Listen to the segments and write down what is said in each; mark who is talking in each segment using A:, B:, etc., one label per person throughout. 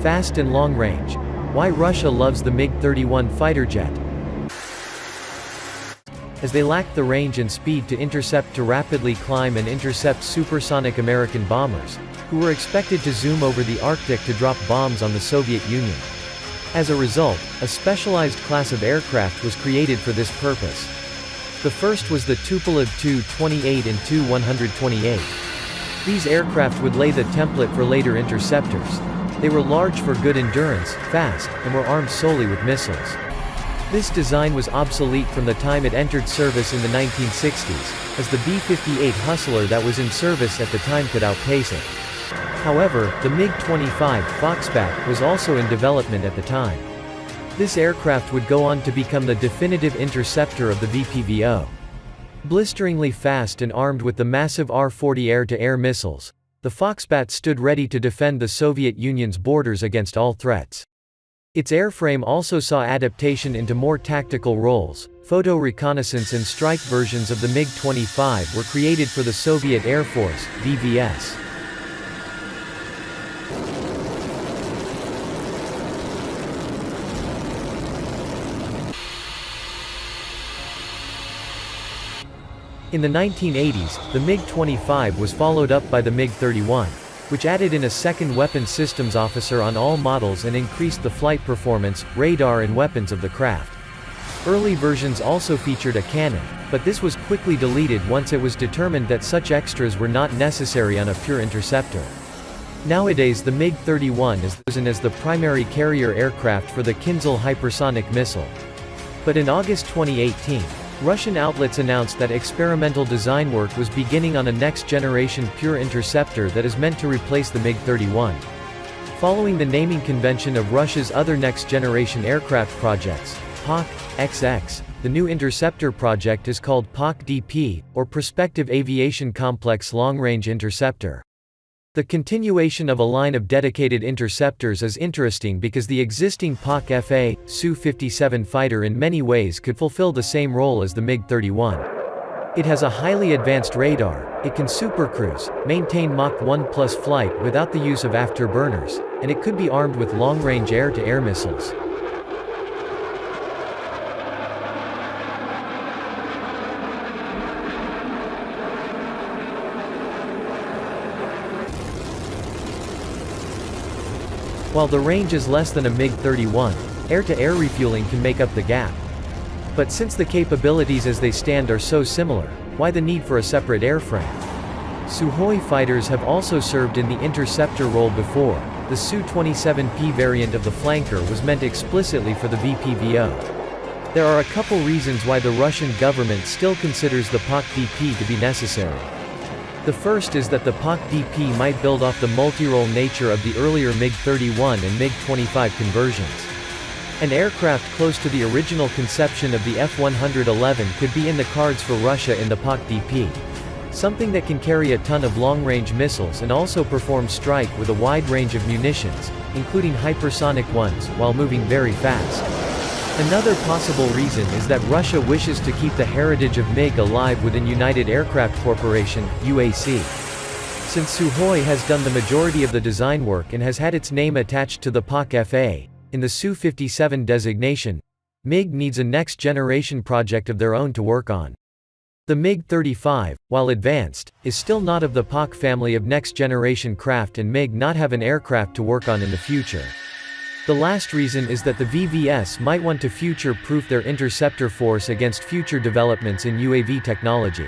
A: Fast and long range. Why Russia loves the MiG-31 fighter jet. As they lacked the range and speed to intercept to rapidly climb and intercept supersonic American bombers, who were expected to zoom over the Arctic to drop bombs on the Soviet Union. As a result, a specialized class of aircraft was created for this purpose. The first was the Tupolev Tu-28 and Tu-128. These aircraft would lay the template for later interceptors. They were large for good endurance, fast, and were armed solely with missiles. This design was obsolete from the time it entered service in the 1960s, as the B-58 Hustler that was in service at the time could outpace it. However, the MiG-25 Foxbat was also in development at the time. This aircraft would go on to become the definitive interceptor of the VPVO. Blisteringly fast and armed with the massive R-40 air-to-air missiles, the Foxbat stood ready to defend the Soviet Union's borders against all threats. Its airframe also saw adaptation into more tactical roles. Photo reconnaissance and strike versions of the MiG-25 were created for the Soviet Air Force, VVS. In the 1980s, the MiG-25 was followed up by the MiG-31, which added in a second weapons systems officer on all models and increased the flight performance, radar and weapons of the craft. Early versions also featured a cannon, but this was quickly deleted once it was determined that such extras were not necessary on a pure interceptor. Nowadays the MiG-31 is chosen as the primary carrier aircraft for the Kinzhal hypersonic missile. But in August 2018, Russian outlets announced that experimental design work was beginning on a next-generation pure interceptor that is meant to replace the MiG-31. Following the naming convention of Russia's other next-generation aircraft projects, PAK-XX, the new interceptor project is called PAK-DP, or Prospective Aviation Complex Long-Range Interceptor. The continuation of a line of dedicated interceptors is interesting because the existing PAK-FA, Su-57 fighter in many ways could fulfill the same role as the MiG-31. It has a highly advanced radar, it can supercruise, maintain Mach 1+ flight without the use of afterburners, and it could be armed with long-range air-to-air missiles. While the range is less than a MiG-31, air-to-air refueling can make up the gap. But since the capabilities as they stand are so similar, why the need for a separate airframe? Sukhoi fighters have also served in the interceptor role before. The Su-27P variant of the flanker was meant explicitly for the VPVO. There are a couple reasons why the Russian government still considers the PAK-DP to be necessary. The first is that the PAK-DP might build off the multi-role nature of the earlier MiG-31 and MiG-25 conversions. An aircraft close to the original conception of the F-111 could be in the cards for Russia in the PAK-DP. Something that can carry a ton of long-range missiles and also perform strike with a wide range of munitions, including hypersonic ones, while moving very fast. Another possible reason is that Russia wishes to keep the heritage of MiG alive within United Aircraft Corporation, UAC. Since Sukhoi has done the majority of the design work and has had its name attached to the PAK-FA, in the Su-57 designation, MiG needs a next-generation project of their own to work on. The MiG-35, while advanced, is still not of the PAK family of next-generation craft and MiG not have an aircraft to work on in the future. The last reason is that the VVS might want to future-proof their interceptor force against future developments in UAV technology.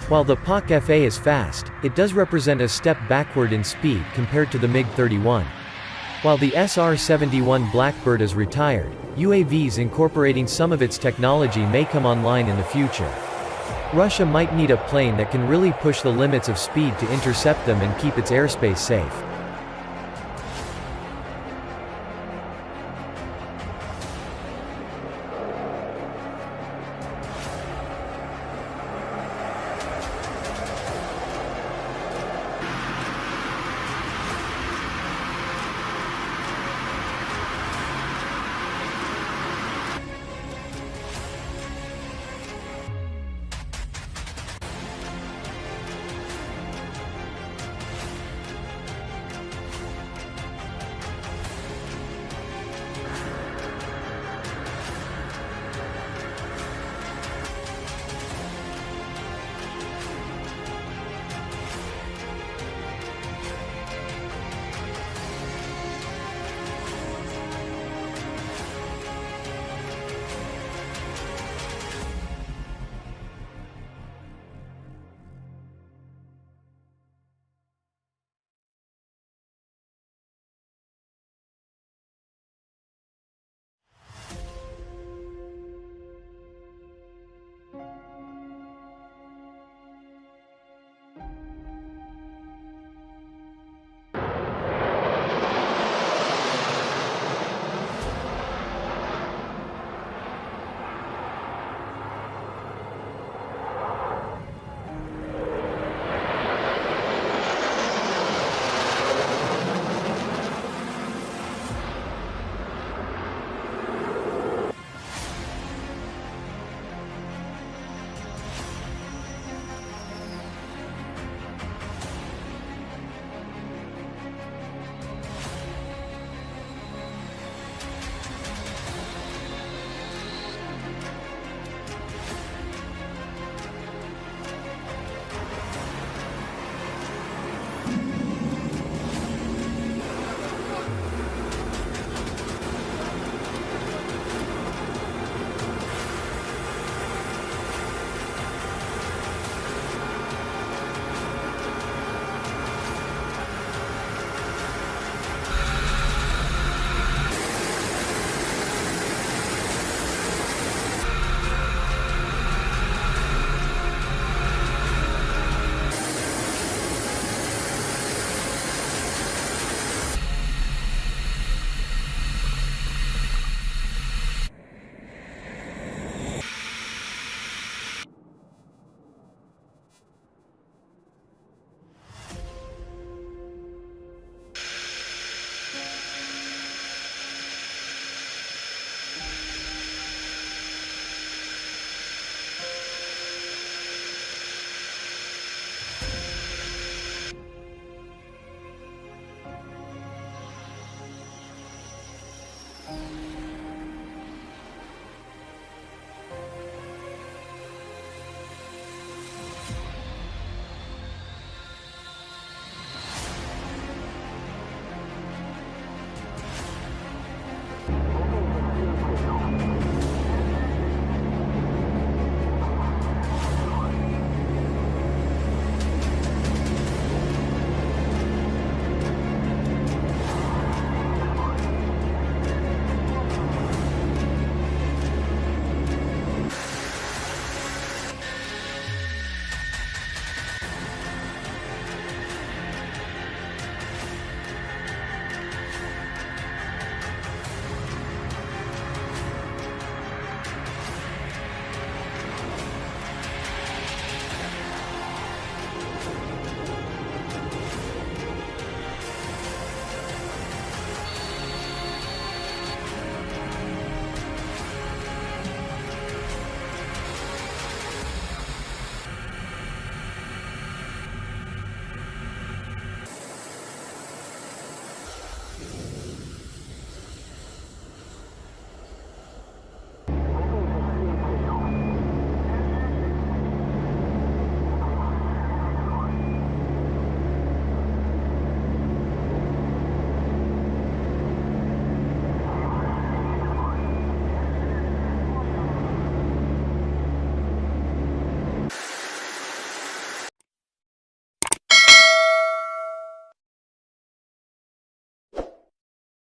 A: While the PAK-FA is fast, it does represent a step backward in speed compared to the MiG-31. While the SR-71 Blackbird is retired, UAVs incorporating some of its technology may come online in the future. Russia might need a plane that can really push the limits of speed to intercept them and keep its airspace safe.